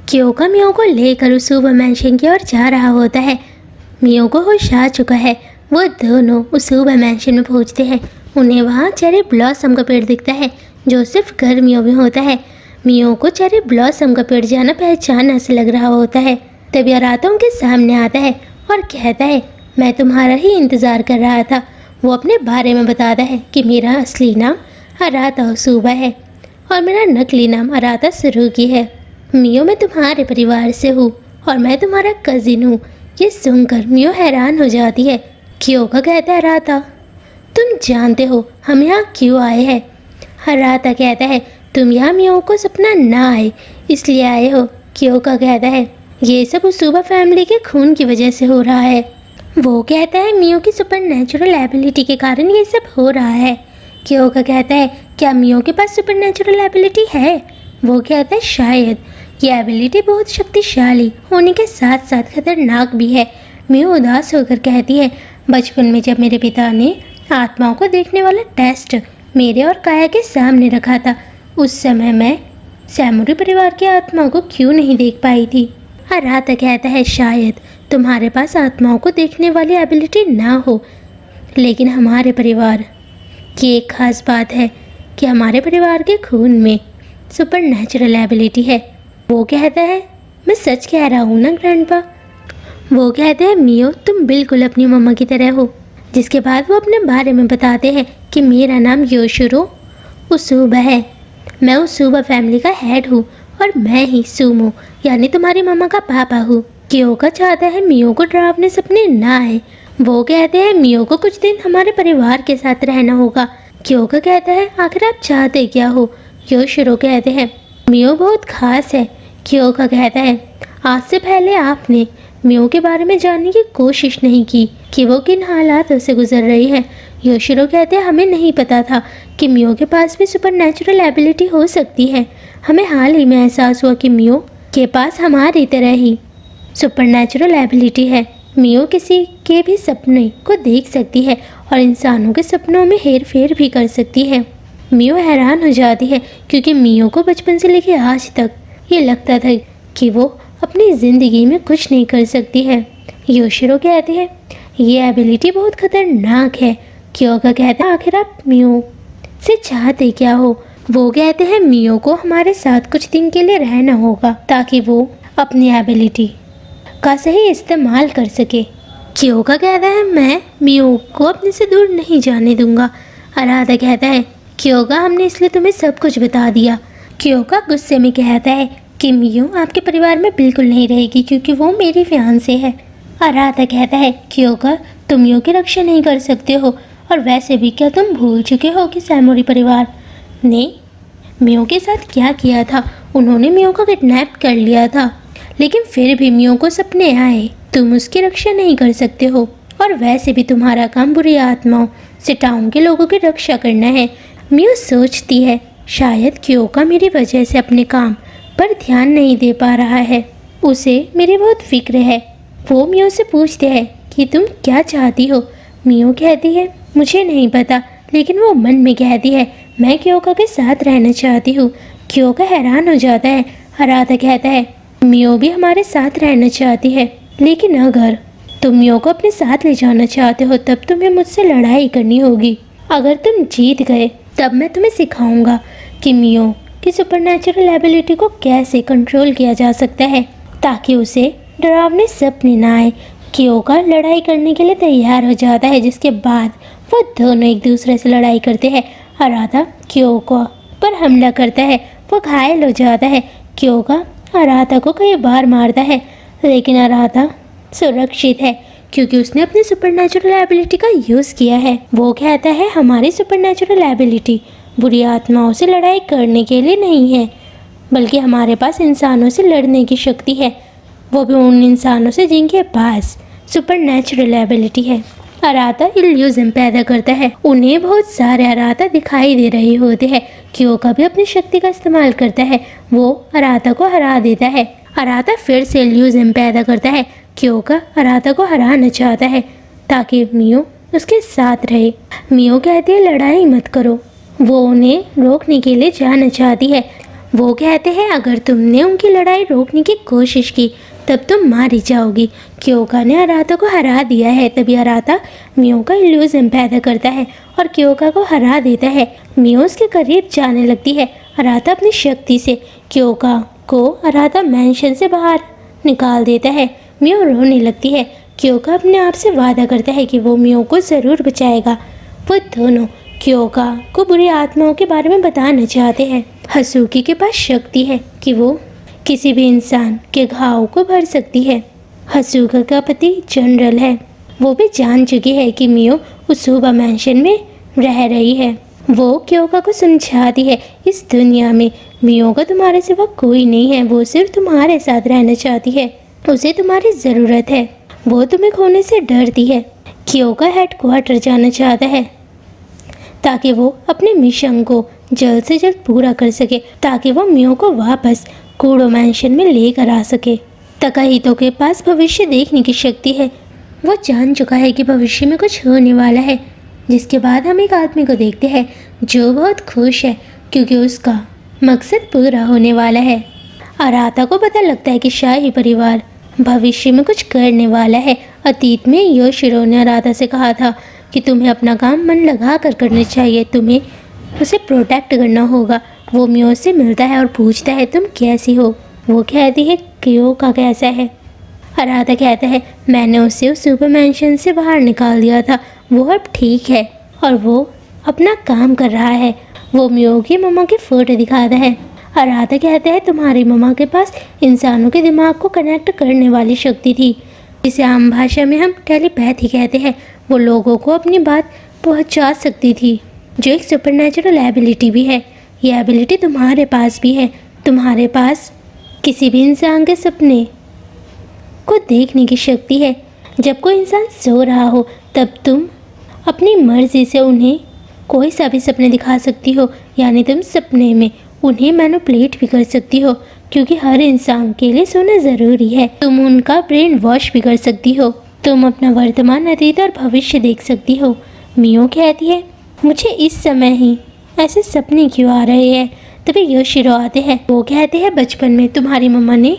क्योका मियो को लेकर उस सुपर मैंशन की ओर जा रहा होता है। मियो को होश आ चुका है। वो दोनों उस सुपर मैंशन में पहुंचते हैं। उन्हें वहाँ चेरी ब्लॉसम का पेड़ दिखता है जो सिर्फ गर्मियों में होता है। मियो को चेरी ब्लॉसम का पेड़ जाना पहचानना से लग रहा होता है। तभी अराता उनके सामने आता है और कहता है, मैं तुम्हारा ही इंतज़ार कर रहा था। वो अपने बारे में बताता है कि मेरा असली नाम अराता हुसूबा है और मेरा नकली नाम अराता सरूकी है। मियो, मैं तुम्हारे परिवार से हूँ और मैं तुम्हारा कज़िन हूँ। ये सुनकर मियो हैरान हो जाती है। क्योका कहता है, अराता तुम जानते हो हम यहाँ क्यों आए हैं? अराता कहता है, तुम यहाँ मियो को सपना ना आए इसलिए आए हो। क्योका कहता है, ये सब हुसूबा फैमिली के खून की वजह से हो रहा है। वो कहता है, मियो की सुपर नेचुरल एबिलिटी के कारण ये सब हो रहा है। क्योका कहता है, क्या मियो के पास सुपर नेचुरल एबिलिटी है? वो कहता है, शायद। ये एबिलिटी बहुत शक्तिशाली होने के साथ साथ खतरनाक भी है। मियो उदास होकर कहती है, बचपन में जब मेरे पिता ने आत्माओं को देखने वाला टेस्ट मेरे और काया के सामने रखा था, उस समय मैं सैमुरी परिवार की आत्माओं को क्यों नहीं देख पाई थी। अराता कहता है, शायद तुम्हारे पास आत्माओं को देखने वाली एबिलिटी ना हो, लेकिन हमारे परिवार की एक खास बात है कि हमारे परिवार के खून में सुपर नेचुरल एबिलिटी है। वो कहता है, मैं सच कह रहा हूँ ना ग्रैंडपा? वो कहते हैं, मियो तुम बिल्कुल अपनी मम्मा की तरह हो। जिसके बाद वो अपने बारे में बताते हैं कि मेरा नाम योशिरो हुसूबा है। मैं हुसूबा फैमिली का हेड हूँ और मैं ही सुमो यानी तुम्हारी मम्मा का पापा हूँ। क्योका चाहता है मियो को डरावने सपने ना आए। वो कहते हैं, मियो को कुछ दिन हमारे परिवार के साथ रहना होगा। क्योका कहता है, आखिर आप चाहते क्या हो? योशिरो कहते हैं, मियो बहुत खास है। क्योका कहता है, आज से पहले आपने मियो के बारे में जानने की कोशिश नहीं की कि वो किन हालातों से गुजर रही है। योशिरो कहते हैं, हमें नहीं पता था कि मियो के पास भी सुपर नेचुरल एबिलिटी हो सकती है। हमें हाल ही में एहसास हुआ कि मियो के पास हमारी तरह ही सुपर नेचुरल एबिलिटी है। मियो किसी के भी सपने को देख सकती है और इंसानों के सपनों में हेर फेर भी कर सकती है। मियो हैरान हो जाती है क्योंकि मियो को बचपन से लेकर आज तक ये लगता था कि वो अपनी ज़िंदगी में कुछ नहीं कर सकती है। योशिरो कहते हैं, ये एबिलिटी बहुत खतरनाक है। क्योका कहता है, आखिर आप मियो से चाहते क्या हो? वो कहते हैं, मियो को हमारे साथ कुछ दिन के लिए रहना होगा ताकि वो अपनी एबिलिटी का सही इस्तेमाल कर सके। क्योका कहता है, मैं मियो को अपने से दूर नहीं जाने दूंगा। अराता कहता है, क्योका हमने इसलिए तुम्हें सब कुछ बता दिया। क्योका गुस्से में कहता है कि मियो आपके परिवार में बिल्कुल नहीं रहेगी क्योंकि वो मेरी फियांसे है। अराता कहता है, क्योका तुम मियो की रक्षा नहीं कर सकते हो और वैसे भी क्या तुम भूल चुके हो कि सैमुरी परिवार ने मियो के साथ क्या किया था? उन्होंने मियो को किडनैप कर लिया था, लेकिन फिर भी मियो को सपने आए। तुम उसकी रक्षा नहीं कर सकते हो और वैसे भी तुम्हारा काम बुरी आत्माओं से टाउन के लोगों की रक्षा करना है। मियो सोचती है, शायद क्योका मेरी वजह से अपने काम पर ध्यान नहीं दे पा रहा है। उसे मेरी बहुत फिक्र है। वो मियो से पूछते हैं कि तुम क्या चाहती हो? मियो कहती है, मुझे नहीं पता, लेकिन वो मन में कहती है, मैं क्योका के साथ रहना चाहती हूँ। क्योका हैरान हो जाता है। अराता कहता है, मियो भी हमारे साथ रहना चाहती है, लेकिन अगर तुम मियो को अपने साथ ले जाना चाहते हो तब तुम्हें मुझसे लड़ाई करनी होगी। अगर तुम जीत गए तब मैं तुम्हें सिखाऊंगा कि मियो की सुपरनैचुरल एबिलिटी को कैसे कंट्रोल किया जा सकता है ताकि उसे डरावने सपने ना आए। क्योका लड़ाई करने के लिए तैयार हो जाता है, जिसके बाद वो दोनों एक दूसरे से लड़ाई करते हैं। अराता क्योका पर हमला करता है। वो घायल हो जाता है। क्योका अराता को कई बार मारता है, लेकिन अराता सुरक्षित है क्योंकि उसने अपनी सुपरनैचुरल एबिलिटी का यूज़ किया है। वो कहता है, हमारी सुपरनैचुरल एबिलिटी बुरी आत्माओं से लड़ाई करने के लिए नहीं है, बल्कि हमारे पास इंसानों से लड़ने की शक्ति है, वो भी उन इंसानों से जिनके पास सुपरनैचुरल एबिलिटी है। अराता इल्यूजन पैदा करता है। उन्हें बहुत सारे अराता दिखाई दे रहे होते हैं। क्योका भी अपनी शक्ति का इस्तेमाल करता है। वो अराता को हरा देता है। अराता फिर से इल्यूजन पैदा करता है। क्योका अराता को हराना चाहता है ताकि मियो उसके साथ रहे। मियो कहती है, लड़ाई मत करो। वो उन्हें रोकने के लिए जाना चाहती है। वो कहते हैं अगर तुमने उनकी लड़ाई रोकने की कोशिश की तब तुम मारी जाओगी। क्योका ने अराता को हरा दिया है। तभी अराता मियो का इल्यूजन पैदा करता है और क्योका को हरा देता है। मियो उसके करीब जाने लगती है। अराता अपनी शक्ति से क्योका को अराता मैंशन से बाहर निकाल देता है। मियो रोने लगती है। क्योका अपने आप से वादा करता है कि वो मियो को ज़रूर बचाएगा। वो दोनों क्योका को बुरी आत्माओं के बारे में बताना चाहते हैं। हसुकी के पास शक्ति है कि वो किसी भी इंसान के घाव को भर सकती है। हसुका का पति जनरल है। वो भी जान चुकी है कि मियो उसुबा मैंशन में रह रही है। वो क्योका को समझाती है इस दुनिया में मियो का तुम्हारे सिवा कोई नहीं है। वो सिर्फ तुम्हारे साथ रहना चाहती है। उसे तुम्हारी ज़रूरत है। वो तुम्हें खोने से डरती है। क्योका हेडक्वार्टर जाना चाहता है ताकि वो अपने मिशन को जल्द से जल्द पूरा कर सके, ताकि वो मियो को वापस कूडो मैंशन में लेकर आ सके। तकाहितो के पास भविष्य देखने की शक्ति है। वो जान चुका है कि भविष्य में कुछ होने वाला है, जिसके बाद हम एक आदमी को देखते हैं जो बहुत खुश है क्योंकि उसका मकसद पूरा होने वाला है। अराता को पता लगता है कि शाही परिवार भविष्य में कुछ करने वाला है। अतीत में योशिरो ने अराता से कहा था कि तुम्हें अपना काम मन लगा कर करना चाहिए, तुम्हें उसे प्रोटेक्ट करना होगा। वो मियो से मिलता है और पूछता है तुम कैसी हो। वो कहती है क्योका कैसा है। अराता कहता है मैंने उसे उस सुपर मैंशन से बाहर निकाल दिया था, वो अब ठीक है और वो अपना काम कर रहा है। वो मियो की मम्मा की फ़ोटो दिखाता है। अराता कहता है तुम्हारी मम्मा के पास इंसानों के दिमाग को कनेक्ट करने वाली शक्ति थी, जिसे आम भाषा में हम टेलीपैथी कहते हैं। वो लोगों को अपनी बात पहुंचा सकती थी, जो एक सुपरनैचुरल एबिलिटी भी है। यह एबिलिटी तुम्हारे पास भी है। तुम्हारे पास किसी भी इंसान के सपने को देखने की शक्ति है। जब कोई इंसान सो रहा हो तब तुम अपनी मर्जी से उन्हें कोई सा भी सपने दिखा सकती हो, यानी तुम सपने में उन्हें मैनिपुलेट भी कर सकती हो, क्योंकि हर इंसान के लिए सोना ज़रूरी है। तुम उनका ब्रेन वॉश भी कर सकती हो। तुम अपना वर्तमान, अतीत और भविष्य देख सकती हो। मियो कहती है मुझे इस समय ही ऐसे सपने क्यों आ रहे हैं। तभी योशिरो आते हैं। वो कहते हैं बचपन में तुम्हारी मम्मा ने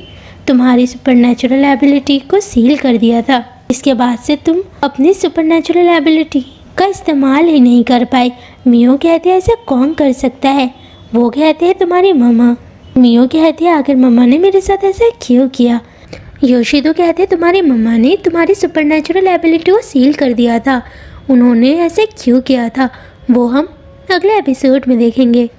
तुम्हारी सुपरनैचुरल एबिलिटी को सील कर दिया था। इसके बाद से तुम अपनी सुपरनैचुरल एबिलिटी का इस्तेमाल ही नहीं कर पाई। मियो कहते हैं ऐसा कौन कर सकता है। वो कहते हैं तुम्हारी मम्मा। मियो कहती है आखिर मम्मा ने मेरे साथ ऐसा क्यों किया। योशिदो कहते हैं तुम्हारी मम्मा ने तुम्हारी सुपरनैचुरल एबिलिटी को सील कर दिया था। उन्होंने ऐसे क्यों किया था वो हम अगले एपिसोड में देखेंगे।